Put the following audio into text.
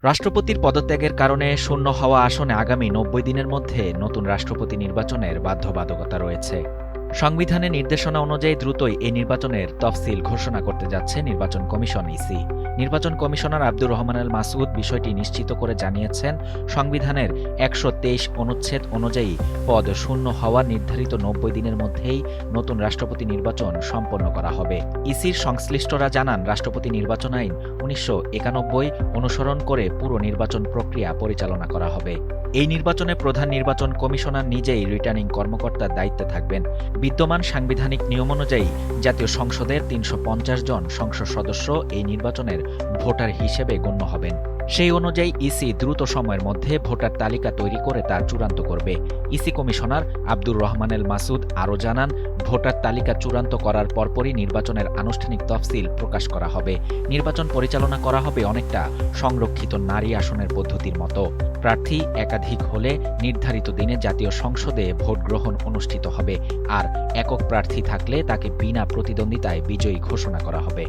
রাষ্ট্রপতির পদত্যাগের কারণে শূন্য হওয়া আসনে আগামী ৯০ দিনের মধ্যে নতুন রাষ্ট্রপতি নির্বাচনের বাধ্যবাধকতা রয়েছে। সংবিধানের নির্দেশনা অনুযায়ী দ্রুতই এই নির্বাচনের তফসিল ঘোষণা করতে যাচ্ছে নির্বাচন কমিশন ইসি। নির্বাচন কমিশনার আব্দুর রহমান আল মাসউদ বিষয়টি নিশ্চিত করে জানিয়েছেন, সংবিধানের ১২৩ অনুচ্ছেদ অনুযায়ী পদ শূন্য হওয়া নির্ধারিত ৯০ দিনের মধ্যেই নতুন রাষ্ট্রপতি নির্বাচন সম্পন্ন করা হবে। ইসির সংশ্লিষ্টরা জানান, রাষ্ট্রপতি নির্বাচন আইন ১৯৯১ অনুসরণ করে পুরো নির্বাচন প্রক্রিয়া পরিচালনা করা হবে। এই নির্বাচনে প্রধান নির্বাচন কমিশনার নিজেই রিটার্নিং কর্মকর্তার দায়িত্বে থাকবেন। বিদ্যমান সাংবিধানিক নিয়ম অনুযায়ী জাতীয় সংসদের ৩৫০ জন সংসদ সদস্য এই নির্বাচনের ভোটার হিসেবে গণ্য হবেন। সেই অনুযায়ী ইসি দ্রুত সময়ের মধ্যে ভোটার তালিকা তৈরি করে তা চূড়ান্ত করবে। ইসি কমিশনার আব্দুর রহমান আল মাসউদ আরও জানান, ভোটার তালিকা চূড়ান্ত করার পরপরই নির্বাচনের আনুষ্ঠানিক তফসিল প্রকাশ করা হবে। নির্বাচন পরিচালনা করা হবে অনেকটা সংরক্ষিত নারী আসনের পদ্ধতির মতো। প্রার্থী একাধিক হলে নির্ধারিত দিনে জাতীয় সংসদে ভোট গ্রহণ অনুষ্ঠিত হবে, আর একক প্রার্থী থাকলে তাকে বিনা প্রতিদ্বন্দ্বিতায় বিজয়ী ঘোষণা করা হবে।